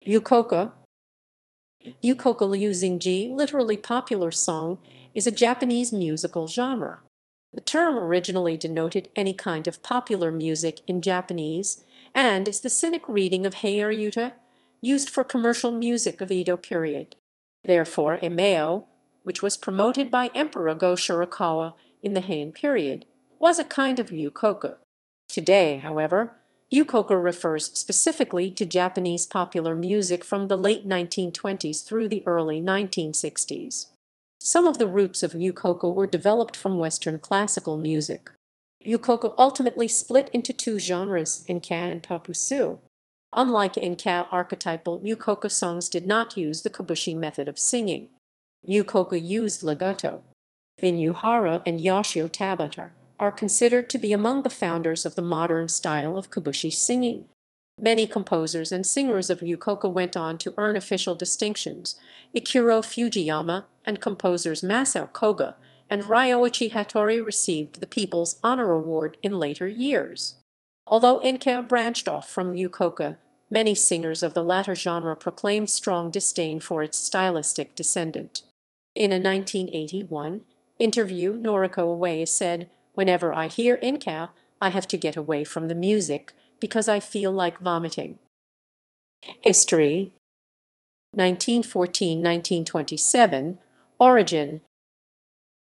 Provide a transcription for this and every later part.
Ryūkōka, Ryūkōka using G, literally popular song, is a Japanese musical genre. The term originally denoted any kind of popular music in Japanese and is the sinic reading of hayariuta used for commercial music of Edo period. Therefore, imayō, which was promoted by Emperor Go-Shirakawa in the Heian period, was a kind of Ryūkōka. Today, however, Ryūkōka refers specifically to Japanese popular music from the late 1920s through the early 1960s. Some of the roots of Ryūkōka were developed from Western classical music. Ryūkōka ultimately split into two genres, enka and poppusu. Unlike enka archetypal, Ryūkōka songs did not use the kobushi method of singing. Ryūkōka used legato. Uehara and Yoshio Tabata are considered to be among the founders of the modern style of kobushi singing. Many composers and singers of Ryūkōka went on to earn official distinctions. Ichiro Fujiyama and composers Masao Koga and Ryoichi Hattori received the People's Honor Award in later years. Although enka branched off from Ryūkōka, many singers of the latter genre proclaimed strong disdain for its stylistic descendant. In a 1981 interview, Noriko Uehara said, "Whenever I hear enka, I have to get away from the music because I feel like vomiting." History 1914–1927. Origin.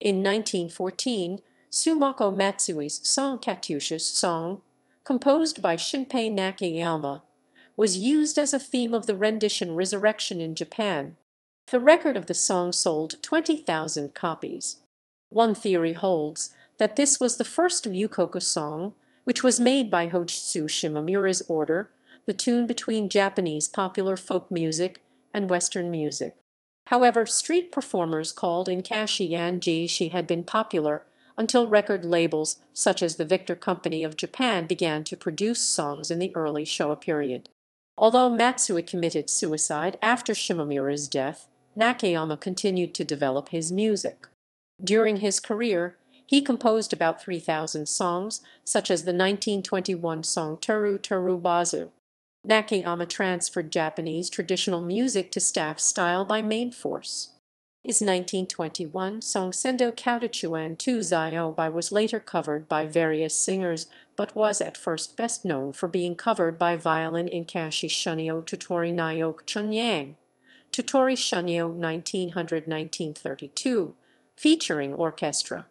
In 1914, Sumako Matsui's song Katyusha's Song, composed by Shinpei Nakayama, was used as a theme of the rendition Resurrection in Japan. The record of the song sold 20,000 copies. One theory holds that this was the first Ryūkōka song, which was made by Hojitsu Shimomura's order, the tune between Japanese popular folk music and Western music. However, street performers called enka and jishi had been popular until record labels such as the Victor Company of Japan began to produce songs in the early Showa period. Although Matsui committed suicide after Shimomura's death, Nakayama continued to develop his music. During his career, he composed about 3,000 songs, such as the 1921 song Toru Toru Bazu. Nakayama transferred Japanese traditional music to staff style by main force. His 1921 song Sendo Kautachuan Tu Zaio Bai was later covered by various singers, but was at first best known for being covered by violin enkashi Shunyo Tottori Nyoke Chunyang. Tottori Shunyo 1900–1932, featuring orchestra.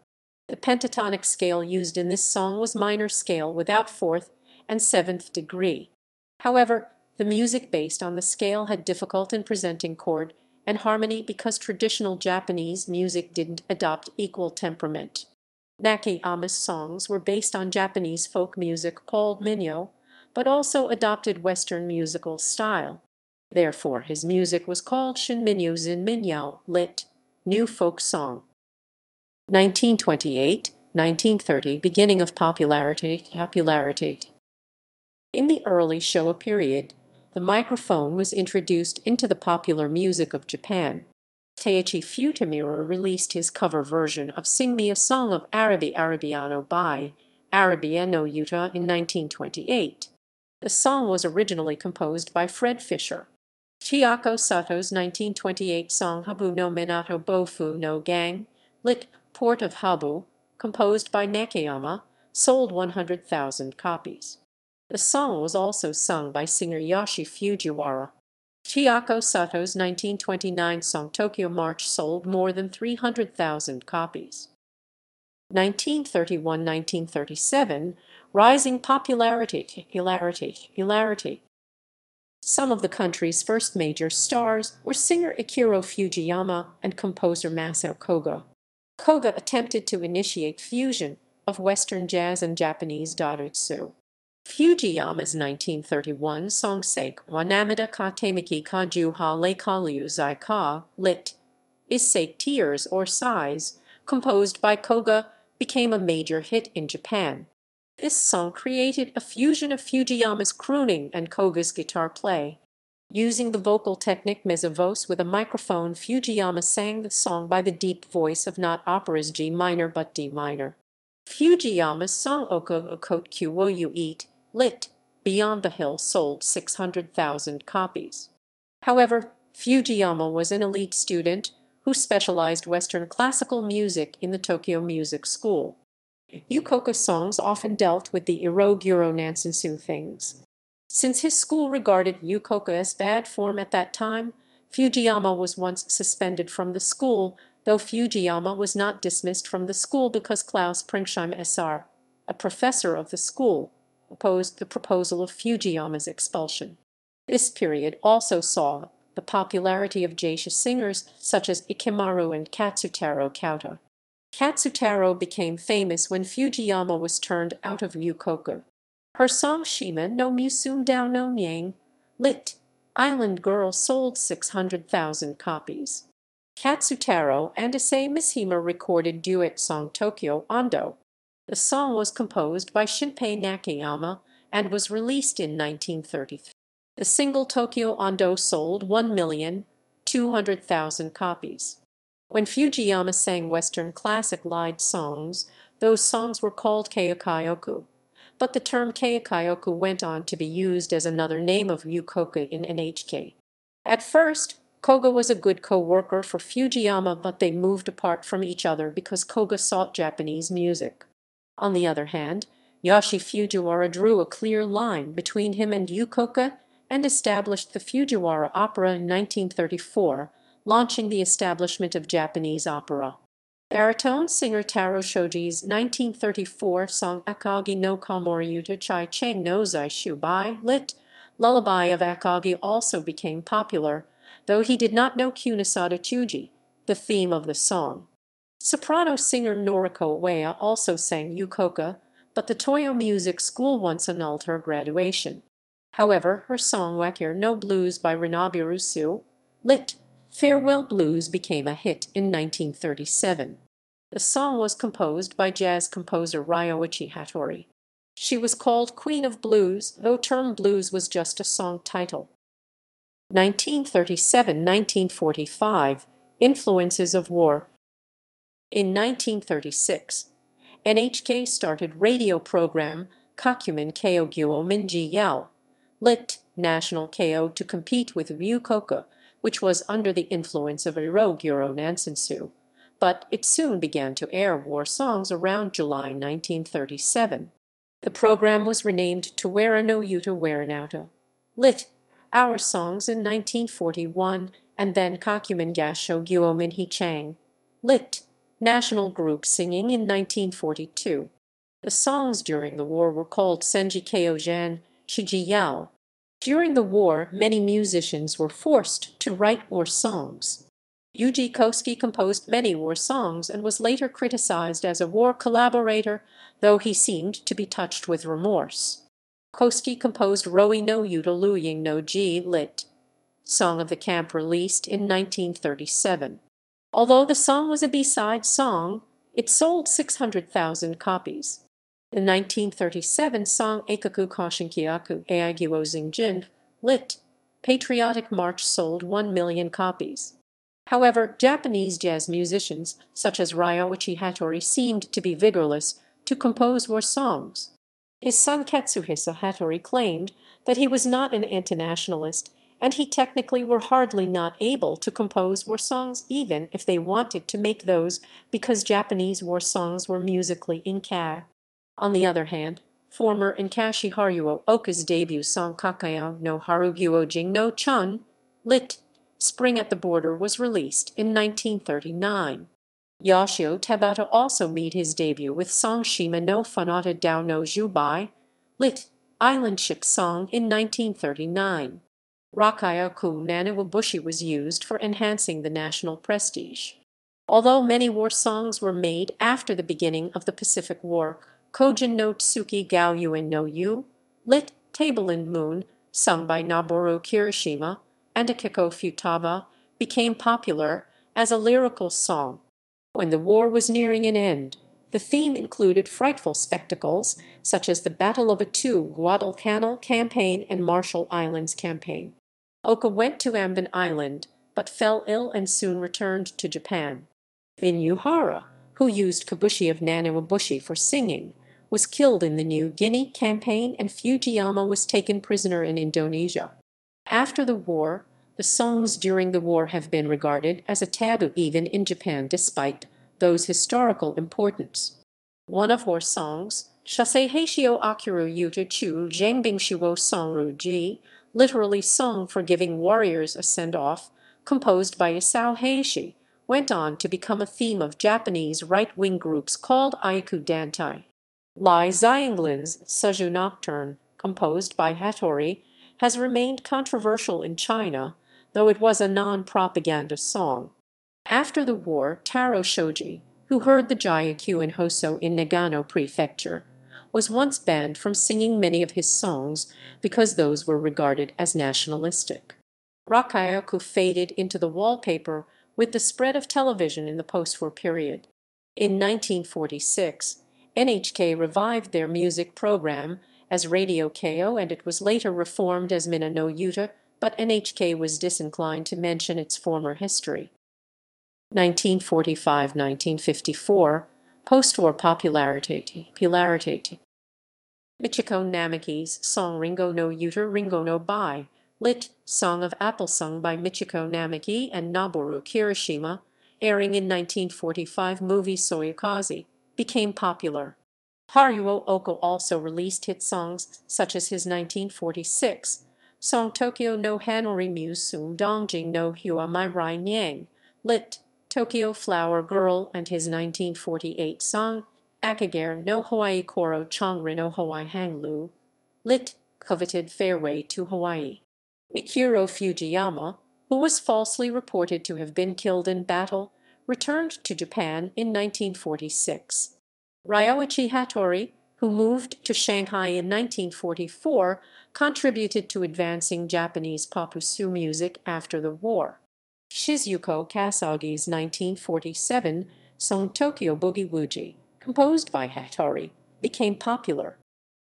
The pentatonic scale used in this song was minor scale without fourth and seventh degree. However, the music based on the scale had difficult in presenting chord and harmony because traditional Japanese music didn't adopt equal temperament. Nakayama's songs were based on Japanese folk music called minyo, but also adopted Western musical style. Therefore, his music was called Shinminyo Zinminyo, lit. New folk song. 1928–1930, beginning of popularity. In the early Showa period, the microphone was introduced into the popular music of Japan. Teiichi Futamura released his cover version of Sing Me a Song of Arabiano by Hayariuta in 1928. The song was originally composed by Fred Fisher. Chiako Sato's 1928 song Habu no Minato Bofu no Gang, lit. Port of Habu, composed by Nakayama, sold 100,000 copies. The song was also sung by singer Yoshi Fujiwara. Chiako Sato's 1929 song Tokyo March sold more than 300,000 copies. 1931–1937, rising popularity. Some of the country's first major stars were singer Ichiro Fujiyama and composer Masao Koga. Koga attempted to initiate fusion of Western jazz and Japanese dairutsu. Fujiyama's 1931 song Seik wa Namida ka Temiki ka Juha le ka Liuzai ka, lit. Is Seik Tears or Sighs, composed by Koga, became a major hit in Japan. This song created a fusion of Fujiyama's crooning and Koga's guitar play. Using the vocal technique mezzo-voce with a microphone, Fujiyama sang the song by the deep voice of not opera's G minor but D minor. Fujiyama's song Oko Okote Kyu Wo You Eat, lit. Beyond the Hill sold 600,000 copies. However, Fujiyama was an elite student who specialized Western classical music in the Tokyo Music School. Ryūkōka songs often dealt with the Iro-Guro Nansensu things. Since his school regarded Ryūkōka as bad form at that time, Fujiyama was once suspended from the school, though Fujiyama was not dismissed from the school because Klaus Pringsheim Sr., a professor of the school, opposed the proposal of Fujiyama's expulsion. This period also saw the popularity of geisha singers such as Ikimaru and Katsutaro Kauta. Katsutaro became famous when Fujiyama was turned out of Ryūkōka. Her song Shima no Musundao no Nyang, lit. Island Girl, sold 600,000 copies. Katsutaro and Issei Mishima recorded duet song Tokyo Ando. The song was composed by Shinpei Nakayama and was released in 1933. The single Tokyo Ando sold 1,200,000 copies. When Fujiyama sang Western classic lied songs, those songs were called keikyoku, but the term keikyoku went on to be used as another name of Ryūkōka in NHK. At first, Koga was a good co-worker for Fujiyama, but they moved apart from each other because Koga sought Japanese music. On the other hand, Yoshi Fujiwara drew a clear line between him and Ryūkōka and established the Fujiwara Opera in 1934, launching the establishment of Japanese opera. Baritone singer Taro Shoji's 1934 song Akagi no Komoriuta Chai Cheng no Zai Shubai, lit. Lullaby of Akagi, also became popular, though he did not know Kunisada Chuji, the theme of the song. Soprano singer Noriko Uehara also sang Ryūkōka, but the Toyo Music School once annulled her graduation. However, her song Wakir no Blues by Rinabirusu, lit. Farewell Blues, became a hit in 1937. The song was composed by jazz composer Ryoichi Hattori. She was called Queen of Blues, though term blues was just a song title. 1937–1945 Influences of War. In 1936, NHK started radio program Kakumen Kyo Gyuo Minji Yao, lit. National Ko, to compete with Ryūkōka, which was under the influence of Iro-Guro Nansensu, but it soon began to air war songs around July 1937. The program was renamed to Wera no Yuta Weranauta, lit. Our Songs, in 1941, and then Kakumen Gasho Gyuo Minhi Chang, lit. National Group Singing, in 1942. The songs during the war were called Senji Kyojan, Shiji Yao. During the war, many musicians were forced to write war songs. Yuji Kosuke composed many war songs and was later criticized as a war collaborator, though he seemed to be touched with remorse. Kosuke composed Roi no Yuta Luying no Ji, lit. Song of the Camp, released in 1937. Although the song was a B-side song, it sold 600,000 copies. The 1937 song Eikaku Koshinkiaku Eigyuo Zingjin, lit. Patriotic March, sold 1 million copies. However, Japanese jazz musicians such as Ryoichi Hattori seemed to be vigorless to compose war songs. His son Katsuhisa Hattori claimed that he was not an anti-nationalist, and he technically were hardly not able to compose war songs even if they wanted to make those, because Japanese war songs were musically enka. On the other hand, former Enkashi Haruo Oka's debut song Kakao no Harugyuo Jing no Chun, lit. Spring at the Border, was released in 1939. Yoshio Tabata also made his debut with song Shima no Funata Dao no Jubai, lit. Island Chick Song, in 1939. Rakayaku Nanawabushi was used for enhancing the national prestige. Although many war songs were made after the beginning of the Pacific War, Kojin no Tsuki Gaoyuin no Yu, lit. Table and Moon, sung by Noboru Kirishima and Akiko Futaba, became popular as a lyrical song. When the war was nearing an end, the theme included frightful spectacles such as the Battle of Attu, Guadalcanal campaign, and Marshall Islands campaign. Oka went to Ambon Island, but fell ill and soon returned to Japan. Uehara, who used kobushi of Nanawabushi for singing, was killed in the New Guinea campaign, and Fujiyama was taken prisoner in Indonesia. After the war, The songs during the war have been regarded as a taboo even in Japan despite those historical importance. One of war songs, Shasei Heishio Akuru Yuta Chu Zhengbing Shuo Songru-ji, literally sung for giving warriors a send-off, composed by Isao Heishi, went on to become a theme of Japanese right-wing groups called Aiku Dantai. Lai Xianglin's Suju Nocturne, composed by Hattori, has remained controversial in China, though it was a non-propaganda song. After the war, Taro Shoji, who heard the Jayakyu in Hoso in Nagano Prefecture, was once banned from singing many of his songs because those were regarded as nationalistic. Ryoichi faded into the wallpaper with the spread of television in the postwar period. In 1946, NHK revived their music program as Radio KO and it was later reformed as Mina no Yuta, but NHK was disinclined to mention its former history. 1945–1954, postwar popularity. Michiko Namaki's song Ringo no Yuta Ringo no Bai, lit. Song of Apple sung by Michiko Namaki and Noboru Kirishima, airing in 1945 movie Soyokaze, became popular. Ryūkōka also released hit songs such as his 1946 song Tokyo no Hanori Musum Dongjing no Hua Mai Rai Nyang, lit. Tokyo Flower Girl, and his 1948 song Akagare no Hawaii Koro Chongri no Hawaii Hanglu, lit. Coveted Fairway to Hawaii. Ichiro Fujiyama, who was falsely reported to have been killed in battle, returned to Japan in 1946. Ryoichi Hattori, who moved to Shanghai in 1944, contributed to advancing Japanese poppusu music after the war. Shizuko Kasagi's 1947 song Tokyo Boogie Woogie, composed by Hattori, became popular.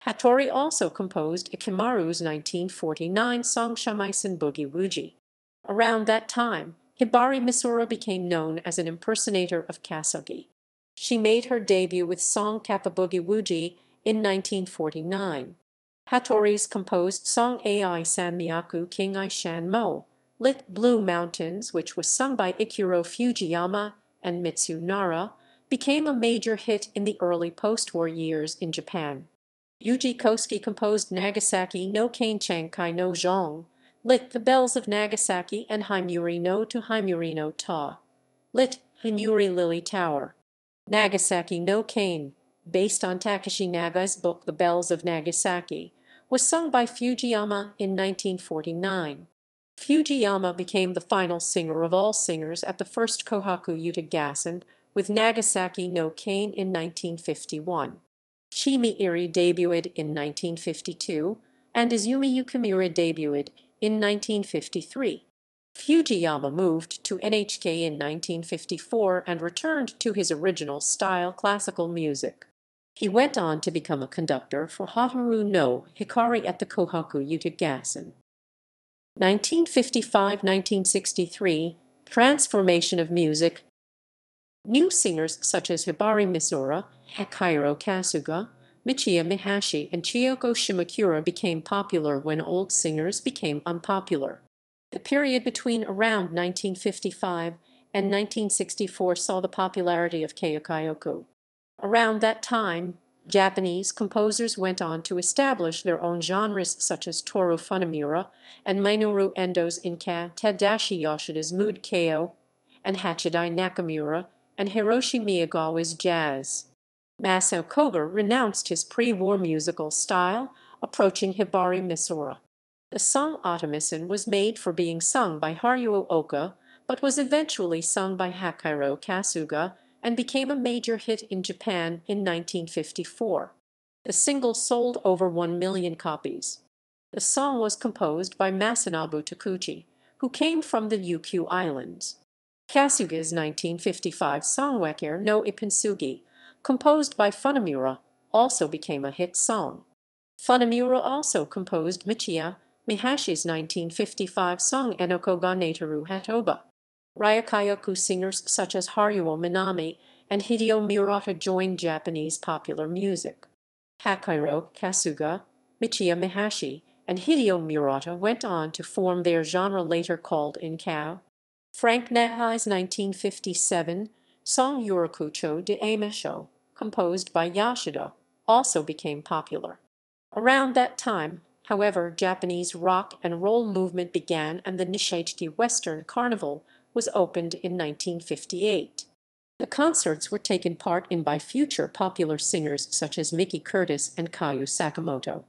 Hattori also composed Ikimaru's 1949 song Shamisen Boogie Woogie. Around that time, Hibari Misora became known as an impersonator of Kasagi. She made her debut with song Kappa Boogie Woogie in 1949. Hattori's composed song Ai San Miyaku King I Shan Mo, lit. Blue Mountains, which was sung by Ichiro Fujiyama and Mitsu Nara, became a major hit in the early post-war years in Japan. Yuji Kosuke composed Nagasaki no Kanchankai no Zhong, lit. The Bells of Nagasaki and Haimuri no to Haimuri no Ta, lit. Haimuri Lily Tower. Nagasaki no Kane, based on Takashi Naga's book The Bells of Nagasaki, was sung by Fujiyama in 1949. Fujiyama became the final singer of all singers at the first Kohaku Yuta Gassen with Nagasaki no Kane in 1951. Shimi Iri debuted in 1952, and Izumi Yukimura debuted in 1953. Fujiyama moved to NHK in 1954 and returned to his original style classical music. He went on to become a conductor for Haharu no Hikari at the Kohaku Yuta Gassen. 1955–1963, transformation of music. New singers such as Hibari Misora, Akihiro Kasuga, Michiya Mihashi, and Chiyoko Shimakura became popular when old singers became unpopular. The period between around 1955 and 1964 saw the popularity of keikoku. Around that time, Japanese composers went on to establish their own genres such as Toru Funimura and Minoru Endo's enka, Tadashi Yoshida's mood kei, and Hachidai Nakamura and Hiroshi Miyagawa's jazz. Masao Koga renounced his pre-war musical style, approaching Hibari Misora. The song Otomisen was made for being sung by Ryūkōka, but was eventually sung by Akihiro Kasuga and became a major hit in Japan in 1954. The single sold over 1 million copies. The song was composed by Masanobu Takuchi, who came from the Ryukyu Islands. Kasuga's 1955 song Wekere no Ipinsugi, composed by Funimura, also became a hit song. Funimura also composed Michiya Mihashi's 1955 song Enoko ga Neteru Hatoba. Ryōichi singers such as Haruo Minami and Hideo Murata joined Japanese popular music. Akihiro Kasuga, Michiya Mihashi, and Hideo Murata went on to form their genre later called enka. Frank Nagai's 1957 song Yorakucho de Amasho, composed by Yashida, also became popular. Around that time, however, Japanese rock and roll movement began and the Nishichi Western Carnival was opened in 1958. The concerts were taken part in by future popular singers such as Mickey Curtis and Kayu Sakamoto.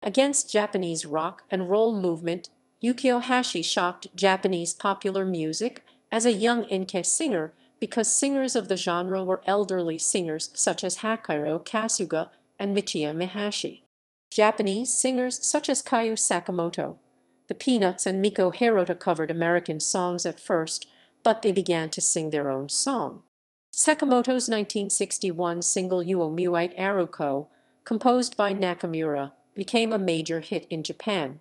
Against Japanese rock and roll movement, Yukio Hashi shocked Japanese popular music as a young enka singer because singers of the genre were elderly singers such as Hakiro Kasuga and Michiya Mihashi. Japanese singers such as Kayu Sakamoto, the Peanuts, and Miko Hirota covered American songs at first, but they began to sing their own song. Sakamoto's 1961 single Uo Muite Aruko, composed by Nakamura, became a major hit in Japan.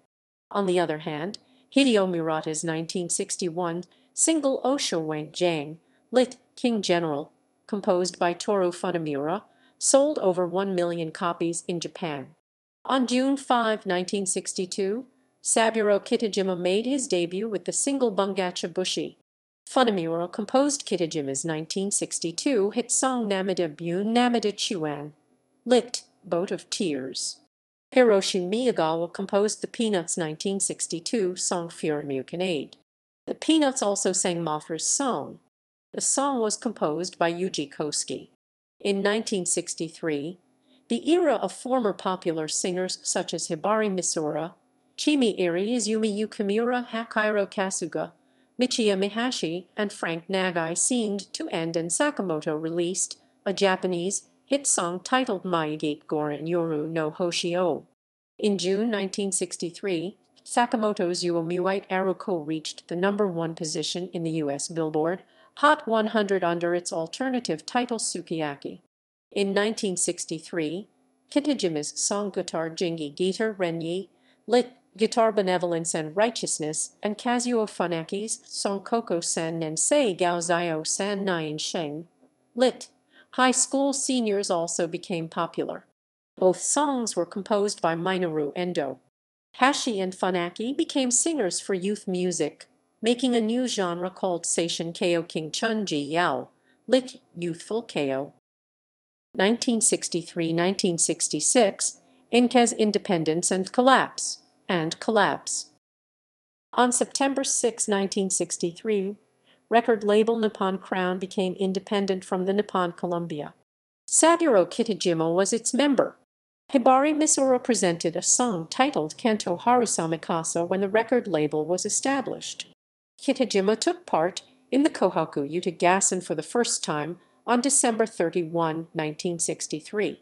On the other hand, Hideo Murata's 1961 single Osho Wang Jang, lit. King General, composed by Toru Funimura, sold over 1 million copies in Japan. On June 5, 1962, Saburo Kitajima made his debut with the single Bungacha Bushi. Funimura composed Kitajima's 1962 hit song Namida Bun Namida Chuan, lit. Boat of Tears. Hiroshi Miyagawa composed the Peanuts' 1962 song Furimukanade. The Peanuts also sang Mothra's song. The song was composed by Yuji Kosuke. In 1963, the era of former popular singers such as Hibari Misora, Chimi Iri Izumi Yukimura, Hakiro Kasuga, Michiya Mihashi, and Frank Nagai seemed to end, and Sakamoto released a Japanese hit song titled Maigate Goren Yoru no Hoshio. In June 1963, Sakamoto's Uo Muite Aruko reached the #1 position in the U.S. Billboard Hot 100 under its alternative title Sukiyaki. In 1963, Kitajima's song Guitar Jingi Gitar Renyi, lit. Guitar Benevolence and Righteousness, and Kazuo Funaki's song Koko Sen Nensei Gaozayo San Nyan Sheng, lit. High school seniors also became popular. Both songs were composed by Minoru Endo. Hashi and Funaki became singers for youth music, making a new genre called Seishin Kyo King Chunji Yao, lit. Youthful Kyo. 1963–1966, enka's independence and collapse. On September 6, 1963, record label Nippon Crown became independent from the Nippon Columbia. Saburo Kitajima was its member. Hibari Misora presented a song titled Kanto Harusamikasa when the record label was established. Kitajima took part in the Kohaku Yuta Gassen for the first time on December 31, 1963.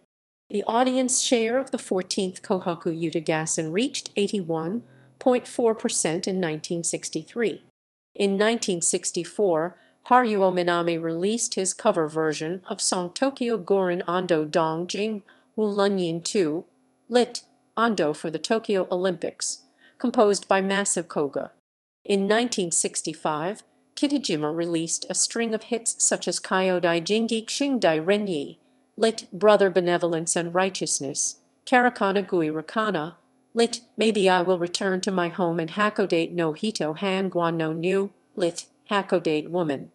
The audience share of the 14th Kohaku Yuta Gassen reached 81.4% in 1963. In 1964, Haruo Minami released his cover version of song Tokyo Gorin Ando Dongjing Wulunyin 2, lit. Ando for the Tokyo Olympics, composed by Massive Koga. In 1965, Kitajima released a string of hits such as Kyodai Jingi Shingdai Renyi, lit. Brother Benevolence and Righteousness, Karakana Gui Rakana, lit. Maybe I Will Return to My Home, and Hakodate no Hito Hangwan no New, lit. Hakodate Woman.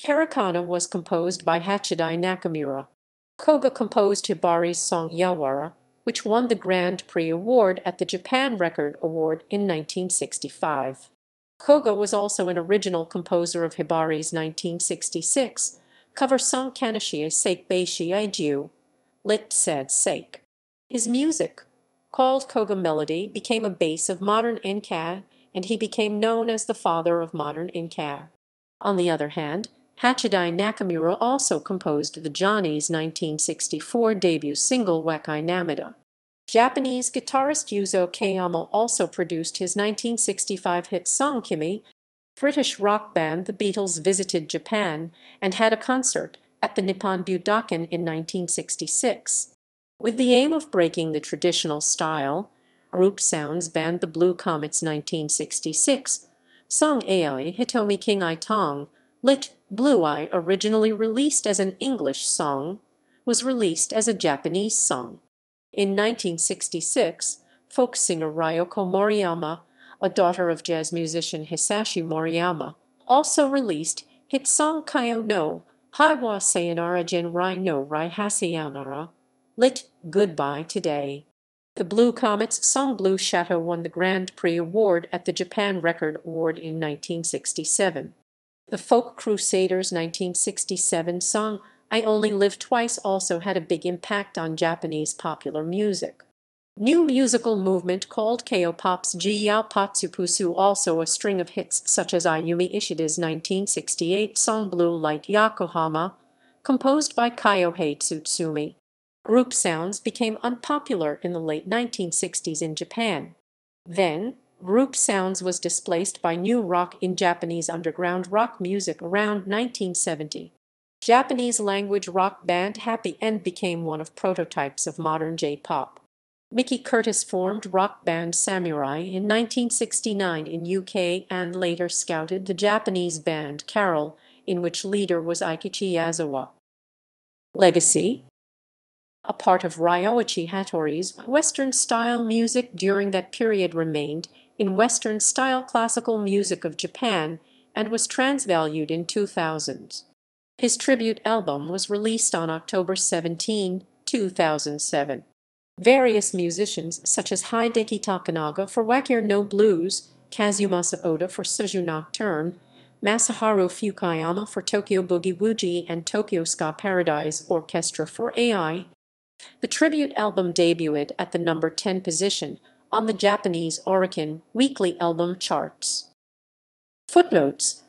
Karakana was composed by Hachidai Nakamura. Koga composed Hibari's song Yawara, which won the Grand Prix Award at the Japan Record Award in 1965. Koga was also an original composer of Hibari's 1966 cover song Kanashie Sake Beishi Aijiu, lit. Sad Sake. His music, called Koga Melody, became a base of modern enka, and he became known as the father of modern enka. On the other hand, Hachidai Nakamura also composed the Johnny's 1964 debut single Wakai Namida. Japanese guitarist Yuzo Kayama also produced his 1965 hit song Kimi. British rock band The Beatles visited Japan and had a concert at the Nippon Budokan in 1966. With the aim of breaking the traditional style, Group Sounds band The Blue Comets' 1966 song Ai Hitomi King I Tong, lit. Blue Eye, originally released as an English song, was released as a Japanese song. In 1966, folk singer Ryōko Moriyama, a daughter of jazz musician Hisashi Moriyama, also released hit song Kayo no Hiwa Sayonara Jinrai no Rai Hasayanara, lit. Goodbye Today. The Blue Comets' song Blue Chateau won the Grand Prix Award at the Japan Record Award in 1967. The Folk Crusaders' 1967 song I Only Live Twice also had a big impact on Japanese popular music. New musical movement called K-pop's Jiyao Poppusu, also a string of hits such as Ayumi Ishida's 1968 song Blue Light Yokohama, composed by Kyohei Tsutsumi. Group sounds became unpopular in the late 1960s in Japan. Then, group sounds was displaced by new rock in Japanese underground rock music around 1970. Japanese-language rock band Happy End became one of prototypes of modern J-pop. Mickey Curtis formed rock band Samurai in 1969 in UK and later scouted the Japanese band Carol, in which leader was Eikichi Yazawa. Legacy. A part of Ryoichi Hattori's Western-style music during that period remained in Western-style classical music of Japan and was transvalued in 2000s. His tribute album was released on October 17, 2007. Various musicians such as Hideki Tokunaga for Wakir no Blues, Kazumasa Oda for Suju Nocturne, Masaharu Fukuyama for Tokyo Boogie Woogie and Tokyo Ska Paradise Orchestra for AI. The tribute album debuted at the number 10 position on the Japanese Oricon weekly album charts. Footnotes.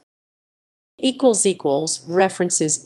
References